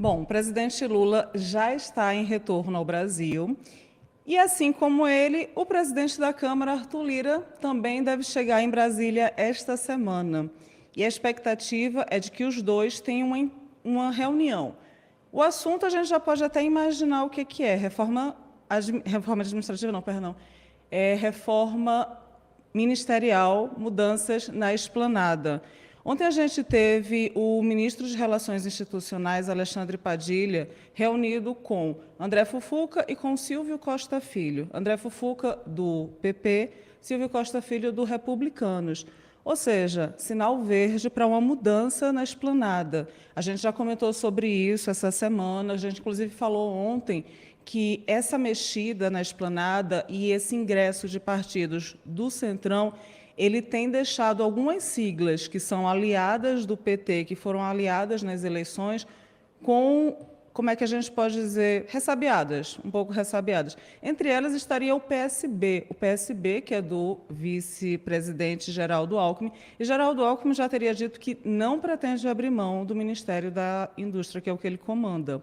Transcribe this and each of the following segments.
Bom, o presidente Lula já está em retorno ao Brasil e, assim como ele, o presidente da Câmara, Arthur Lira, também deve chegar em Brasília esta semana. E a expectativa é de que os dois tenham uma reunião. O assunto a gente já pode até imaginar o que é. Reforma administrativa, não, perdão. Reforma ministerial, mudanças na esplanada. Ontem a gente teve o ministro de Relações Institucionais, Alexandre Padilha, reunido com André Fufuca e com Silvio Costa Filho. André Fufuca, do PP, Silvio Costa Filho, do Republicanos. Ou seja, sinal verde para uma mudança na esplanada. A gente já comentou sobre isso essa semana, a gente inclusive falou ontem que essa mexida na esplanada e esse ingresso de partidos do Centrão, ele tem deixado algumas siglas que são aliadas do PT, que foram aliadas nas eleições, com, como é que a gente pode dizer, ressabiadas, um pouco ressabiadas. Entre elas estaria o PSB, que é do vice-presidente Geraldo Alckmin, e Geraldo Alckmin já teria dito que não pretende abrir mão do Ministério da Indústria, que é o que ele comanda.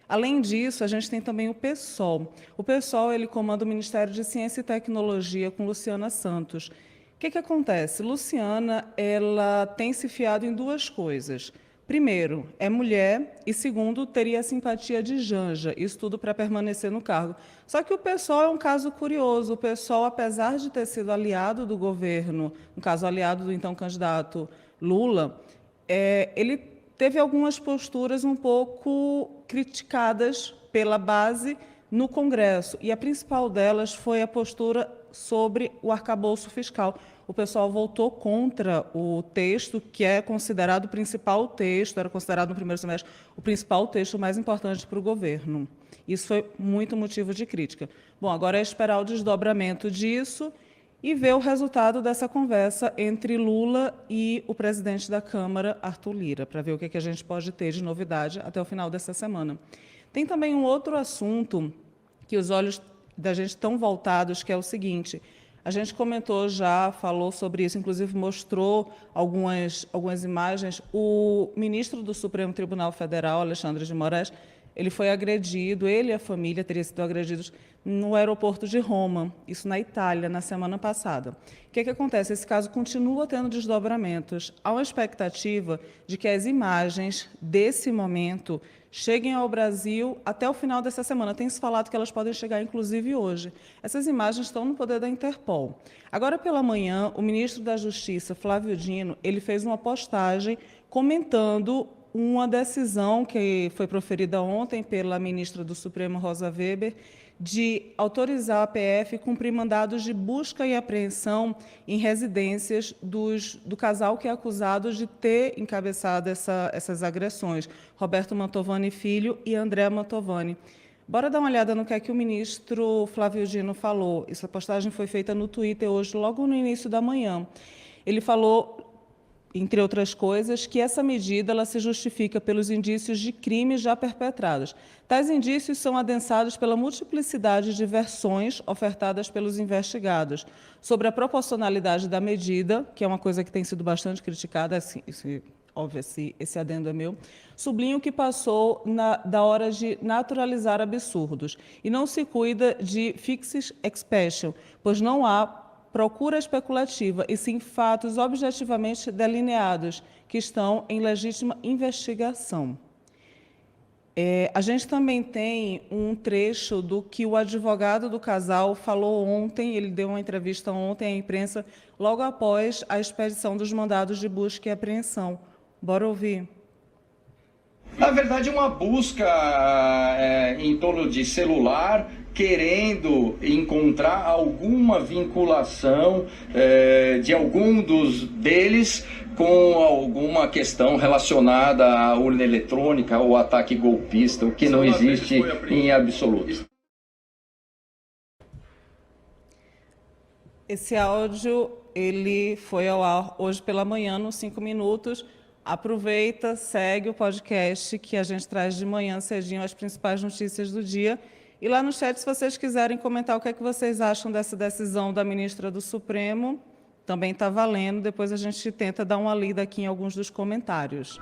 Além disso, a gente tem também o PSOL. O PSOL ele comanda o Ministério de Ciência e Tecnologia com Luciana Santos. O que acontece? Luciana ela tem se fiado em duas coisas. Primeiro, é mulher e, segundo, teria a simpatia de Janja, isso tudo para permanecer no cargo. Só que o PSOL é um caso curioso. O PSOL, apesar de ter sido aliado do governo, no caso, aliado do então candidato Lula, ele teve algumas posturas um pouco criticadas pela base no Congresso, e a principal delas foi a postura sobre o arcabouço fiscal. O pessoal votou contra o texto, que é considerado o principal texto, era considerado no primeiro semestre o principal texto mais importante para o governo. Isso foi muito motivo de crítica. Bom, agora é esperar o desdobramento disso e ver o resultado dessa conversa entre Lula e o presidente da Câmara, Arthur Lira, para ver o que a gente pode ter de novidade até o final dessa semana. Tem também um outro assunto que os olhos da gente estão voltados, que é o seguinte: a gente comentou já, falou sobre isso, inclusive mostrou algumas imagens. O ministro do Supremo Tribunal Federal, Alexandre de Moraes, ele foi agredido, ele e a família teriam sido agredidos no aeroporto de Roma, isso na Itália, na semana passada. O que acontece? Esse caso continua tendo desdobramentos. Há uma expectativa de que as imagens desse momento cheguem ao Brasil até o final dessa semana. Tem se falado que elas podem chegar, inclusive, hoje. Essas imagens estão no poder da Interpol. Agora, pela manhã, o ministro da Justiça, Flávio Dino, ele fez uma postagem comentando uma decisão que foi proferida ontem pela ministra do Supremo, Rosa Weber, de autorizar a PF cumprir mandados de busca e apreensão em residências do casal que é acusado de ter encabeçado essas agressões, Roberto Mantovani Filho e André Mantovani. Bora dar uma olhada no que é que o ministro Flávio Dino falou. Essa postagem foi feita no Twitter hoje, logo no início da manhã. Ele falou, entre outras coisas, que essa medida ela se justifica pelos indícios de crimes já perpetrados. Tais indícios são adensados pela multiplicidade de versões ofertadas pelos investigados sobre a proporcionalidade da medida, que é uma coisa que tem sido bastante criticada, óbvio, esse adendo é meu. Sublinho que passou da hora de naturalizar absurdos e não se cuida de fictis expression, pois não há procura especulativa, e sim fatos objetivamente delineados, que estão em legítima investigação. A gente também tem um trecho do que o advogado do casal falou ontem, ele deu uma entrevista ontem à imprensa, logo após a expedição dos mandados de busca e apreensão. Bora ouvir. Na verdade, uma busca em torno de celular, querendo encontrar alguma vinculação de algum deles com alguma questão relacionada à urna eletrônica ou ataque golpista, o que não existe em absoluto. Esse áudio ele foi ao ar hoje pela manhã, nos 5 minutos. Aproveita, segue o podcast que a gente traz de manhã cedinho as principais notícias do dia. E lá no chat, se vocês quiserem comentar o que é que vocês acham dessa decisão da ministra do Supremo, também está valendo. Depois a gente tenta dar uma lida aqui em alguns dos comentários.